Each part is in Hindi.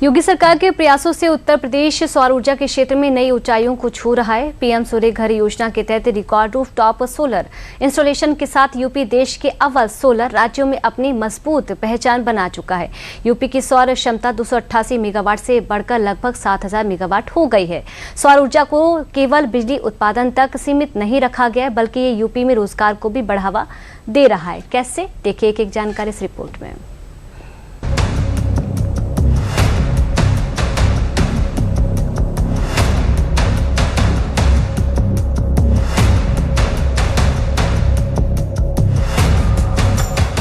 योगी सरकार के प्रयासों से उत्तर प्रदेश सौर ऊर्जा के क्षेत्र में नई ऊंचाइयों को छू रहा है। पीएम सूर्य घर योजना के तहत रिकॉर्ड रूफटॉप सोलर इंस्टॉलेशन के साथ यूपी देश के अव्वल सोलर राज्यों में अपनी मजबूत पहचान बना चुका है। यूपी की सौर क्षमता 288 मेगावाट से बढ़कर लगभग 7000 मेगावाट हो गई है। सौर ऊर्जा को केवल बिजली उत्पादन तक सीमित नहीं रखा गया, बल्कि ये यूपी में रोजगार को भी बढ़ावा दे रहा है। कैसे, देखिए एक जानकारी इस रिपोर्ट में।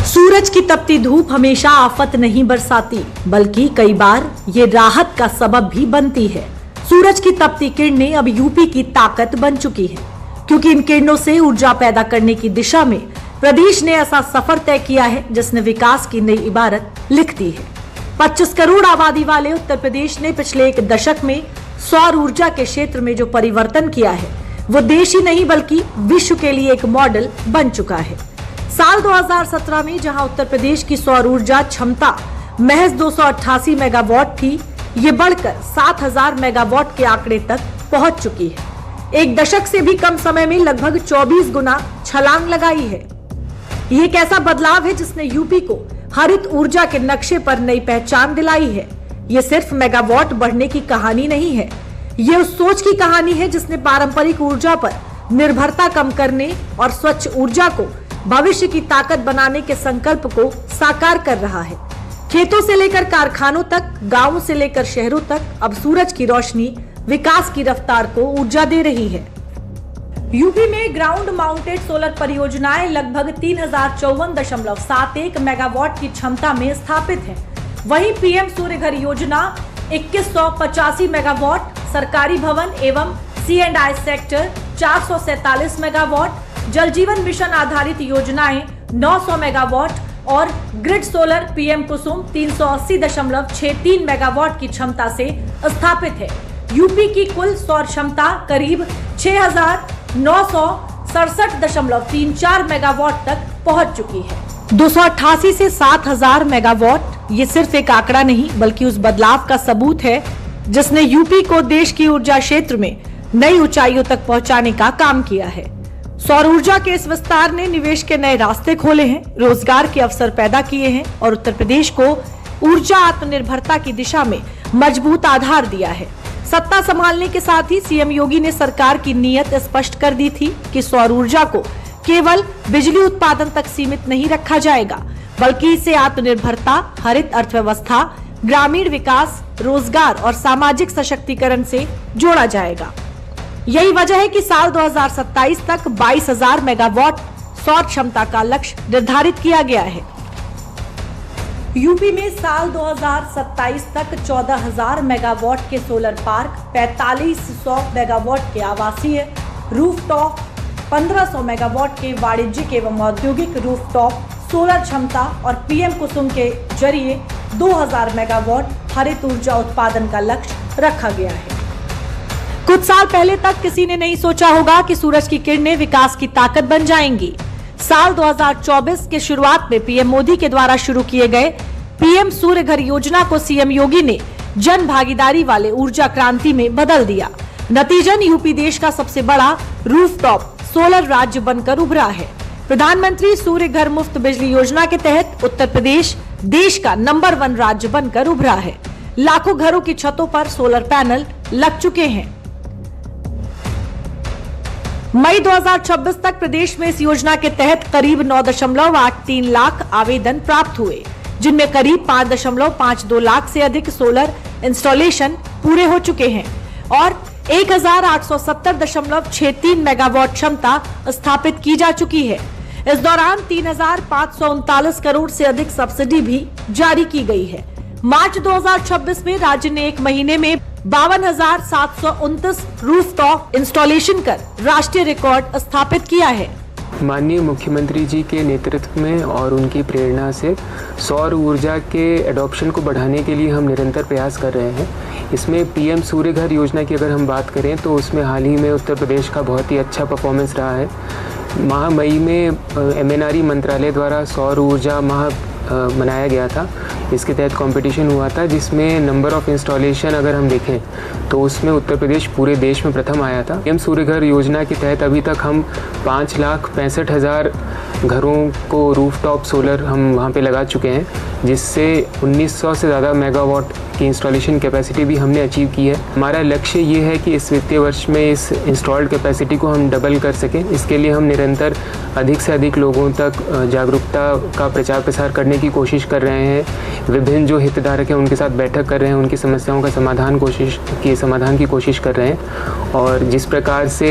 सूरज की तपती धूप हमेशा आफत नहीं बरसाती, बल्कि कई बार ये राहत का सबब भी बनती है। सूरज की तपती किरणें अब यूपी की ताकत बन चुकी है, क्योंकि इन किरणों से ऊर्जा पैदा करने की दिशा में प्रदेश ने ऐसा सफर तय किया है जिसने विकास की नई इबारत लिख दी है। 25 करोड़ आबादी वाले उत्तर प्रदेश ने पिछले एक दशक में सौर ऊर्जा के क्षेत्र में जो परिवर्तन किया है, वो देश ही नहीं बल्कि विश्व के लिए एक मॉडल बन चुका है। साल 2017 में जहां उत्तर प्रदेश की सौर ऊर्जा क्षमता महज 288 मेगावाट थी, ये बढ़कर 7000 मेगावाट के आंकड़े तक पहुंच चुकी है। एक दशक से भी कम समय में लगभग 24 गुना छलांग लगाई है। ये एक ऐसा बदलाव है जिसने यूपी को हरित ऊर्जा के नक्शे पर नई पहचान दिलाई है। ये सिर्फ मेगावाट बढ़ने की कहानी नहीं है, ये उस सोच की कहानी है जिसने पारंपरिक ऊर्जा पर निर्भरता कम करने और स्वच्छ ऊर्जा को भविष्य की ताकत बनाने के संकल्प को साकार कर रहा है। खेतों से लेकर कारखानों तक, गांवों से लेकर शहरों तक, अब सूरज की रोशनी विकास की रफ्तार को ऊर्जा दे रही है। यूपी में ग्राउंड माउंटेड सोलर परियोजनाएं लगभग 3054.71 मेगावाट की क्षमता में स्थापित है। वहीं पीएम सूर्य घर योजना 2185 मेगावाट, सरकारी भवन एवं C&I सेक्टर 447 मेगावाट, जल जीवन मिशन आधारित योजनाएं 900 मेगावाट और ग्रिड सोलर पीएम कुसुम 380.63 मेगावाट की क्षमता से स्थापित है। यूपी की कुल सौर क्षमता करीब 6967.34 मेगावाट तक पहुंच चुकी है। 288 से 7000 मेगावाट ये सिर्फ एक आंकड़ा नहीं, बल्कि उस बदलाव का सबूत है जिसने यूपी को देश की ऊर्जा क्षेत्र में नई ऊंचाइयों तक पहुंचाने का काम किया है। सौर ऊर्जा के इस विस्तार ने निवेश के नए रास्ते खोले हैं, रोजगार के अवसर पैदा किए हैं और उत्तर प्रदेश को ऊर्जा आत्मनिर्भरता की दिशा में मजबूत आधार दिया है। सत्ता संभालने के साथ ही सीएम योगी ने सरकार की नीयत स्पष्ट कर दी थी कि सौर ऊर्जा को केवल बिजली उत्पादन तक सीमित नहीं रखा जाएगा, बल्कि इसे आत्मनिर्भरता, हरित अर्थव्यवस्था, ग्रामीण विकास, रोजगार और सामाजिक सशक्तिकरण से जोड़ा जाएगा। यही वजह है कि साल 2027 तक 22,000 मेगावाट सौर क्षमता का लक्ष्य निर्धारित किया गया है। यूपी में साल 2027 तक 14,000 मेगावाट के सोलर पार्क, 4500 मेगावाट के आवासीय रूफटॉप, 1500 मेगावाट के वाणिज्यिक एवं औद्योगिक रूफटॉप सोलर क्षमता और पीएम कुसुम के जरिए 2000 मेगावाट हरित ऊर्जा उत्पादन का लक्ष्य रखा गया है। कुछ साल पहले तक किसी ने नहीं सोचा होगा कि सूरज की किरणें विकास की ताकत बन जाएंगी। साल 2024 के शुरुआत में पीएम मोदी के द्वारा शुरू किए गए पीएम सूर्य घर योजना को सीएम योगी ने जन भागीदारी वाले ऊर्जा क्रांति में बदल दिया। नतीजन यूपी देश का सबसे बड़ा रूफटॉप सोलर राज्य बनकर उभरा है। प्रधानमंत्री सूर्य घर मुफ्त बिजली योजना के तहत उत्तर प्रदेश देश का नंबर 1 राज्य बनकर उभरा है। लाखों घरों की छतों पर सोलर पैनल लग चुके हैं। मई 2026 तक प्रदेश में इस योजना के तहत करीब 9.83 लाख आवेदन प्राप्त हुए, जिनमें करीब 5.52 लाख से अधिक सोलर इंस्टॉलेशन पूरे हो चुके हैं और 1870.63 मेगावाट क्षमता स्थापित की जा चुकी है। इस दौरान 3539 करोड़ से अधिक सब्सिडी भी जारी की गई है। मार्च 2026 में राज्य ने एक महीने में 52,729 रूफटॉप इंस्टॉलेशन कर राष्ट्रीय रिकॉर्ड स्थापित किया है। माननीय मुख्यमंत्री जी के नेतृत्व में और उनकी प्रेरणा से सौर ऊर्जा के एडॉप्शन को बढ़ाने के लिए हम निरंतर प्रयास कर रहे हैं। इसमें पीएम सूर्य घर योजना की अगर हम बात करें तो उसमें हाल ही में उत्तर प्रदेश का बहुत ही अच्छा परफॉर्मेंस रहा है। मई में MNRE मंत्रालय द्वारा सौर ऊर्जा माह मनाया गया था। इसके तहत कंपटीशन हुआ था, जिसमें नंबर ऑफ़ इंस्टॉलेशन अगर हम देखें तो उसमें उत्तर प्रदेश पूरे देश में प्रथम आया था। पीएम सूर्य घर योजना के तहत अभी तक हम 5,65,000 घरों को रूफटॉप सोलर हम वहाँ पे लगा चुके हैं, जिससे 1900 से ज़्यादा मेगावाट की इंस्टॉलेशन कैपेसिटी भी हमने अचीव की है। हमारा लक्ष्य ये है कि इस वित्तीय वर्ष में इस इंस्टॉल्ड कैपेसिटी को हम डबल कर सकें। इसके लिए हम निरंतर अधिक से अधिक लोगों तक जागरूकता का प्रचार प्रसार करने की कोशिश कर रहे हैं। विभिन्न जो हितधारक हैं उनके साथ बैठक कर रहे हैं, उनकी समस्याओं का समाधान की कोशिश कर रहे हैं। और जिस प्रकार से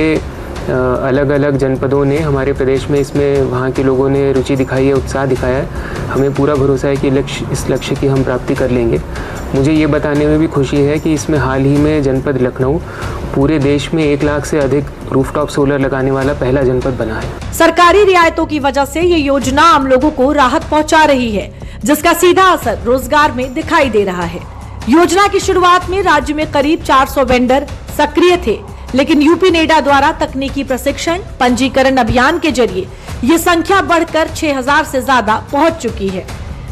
अलग अलग जनपदों ने हमारे प्रदेश में इसमें वहाँ के लोगों ने रुचि दिखाई है, उत्साह दिखाया है, हमें पूरा भरोसा है कि इस लक्ष्य की हम प्राप्ति कर लेंगे। मुझे ये बताने में भी खुशी है कि इसमें हाल ही में जनपद लखनऊ पूरे देश में 1 लाख से अधिक रूफटॉप सोलर लगाने वाला पहला जनपद बना है। सरकारी रियायतों की वजह से ये योजना आम लोगों को राहत पहुंचा रही है, जिसका सीधा असर रोजगार में दिखाई दे रहा है। योजना की शुरुआत में राज्य में करीब 400 वेंडर सक्रिय थे, लेकिन यूपी नेडा द्वारा तकनीकी प्रशिक्षण पंजीकरण अभियान के जरिए ये संख्या बढ़कर 6,000 से ज्यादा पहुंच चुकी है।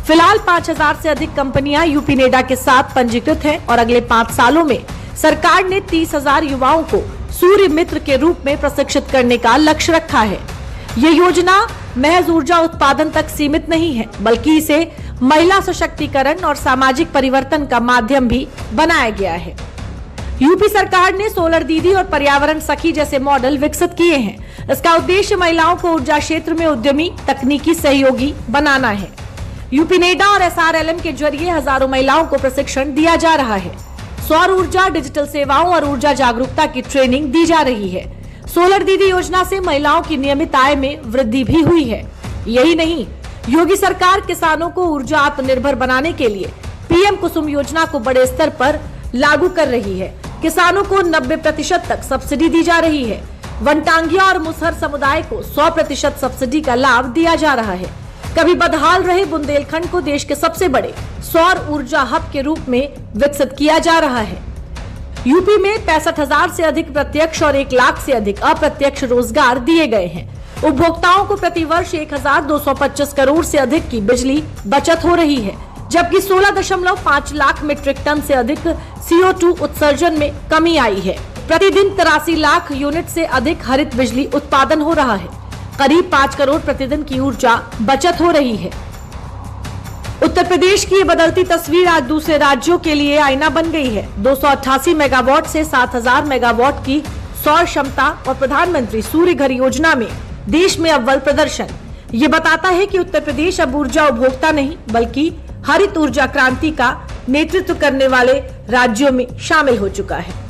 फिलहाल 5,000 से अधिक कंपनियां यूपी नेडा के साथ पंजीकृत हैं और अगले 5 सालों में सरकार ने 30,000 युवाओं को सूर्य मित्र के रूप में प्रशिक्षित करने का लक्ष्य रखा है। ये योजना महज ऊर्जा उत्पादन तक सीमित नहीं है, बल्कि इसे महिला सशक्तिकरण और सामाजिक परिवर्तन का माध्यम भी बनाया गया है। यूपी सरकार ने सोलर दीदी और पर्यावरण सखी जैसे मॉडल विकसित किए हैं। इसका उद्देश्य महिलाओं को ऊर्जा क्षेत्र में उद्यमी तकनीकी सहयोगी बनाना है। यूपी नेडा और SRLM के जरिए हजारों महिलाओं को प्रशिक्षण दिया जा रहा है। सौर ऊर्जा, डिजिटल सेवाओं और ऊर्जा जागरूकता की ट्रेनिंग दी जा रही है। सोलर दीदी योजना से महिलाओं की नियमित आय में वृद्धि भी हुई है। यही नहीं, योगी सरकार किसानों को ऊर्जा आत्मनिर्भर बनाने के लिए PM कुसुम योजना को बड़े स्तर पर लागू कर रही है। किसानों को 90% तक सब्सिडी दी जा रही है। वनटांगिया और मुसहर समुदाय को 100% सब्सिडी का लाभ दिया जा रहा है। कभी बदहाल रहे बुंदेलखंड को देश के सबसे बड़े सौर ऊर्जा हब के रूप में विकसित किया जा रहा है। यूपी में 65,000 से अधिक प्रत्यक्ष और 1 लाख से अधिक अप्रत्यक्ष रोजगार दिए गए हैं। उपभोक्ताओं को प्रतिवर्ष 1,225 करोड़ से अधिक की बिजली बचत हो रही है, जबकि 16.5 लाख मीट्रिक टन से अधिक CO2 उत्सर्जन में कमी आई है। प्रतिदिन 83 लाख यूनिट से अधिक हरित बिजली उत्पादन हो रहा है। करीब 5 करोड़ प्रतिदिन की ऊर्जा बचत हो रही है। उत्तर प्रदेश की ये बदलती तस्वीर आज दूसरे राज्यों के लिए आईना बन गई है। 288 मेगावाट से 7,000 मेगावाट की सौर क्षमता और प्रधानमंत्री सूर्य घर योजना में देश में अव्वल प्रदर्शन। ये बताता है कि उत्तर प्रदेश अब ऊर्जा उपभोक्ता नहीं, बल्कि हरित ऊर्जा क्रांति का नेतृत्व करने वाले राज्यों में शामिल हो चुका है।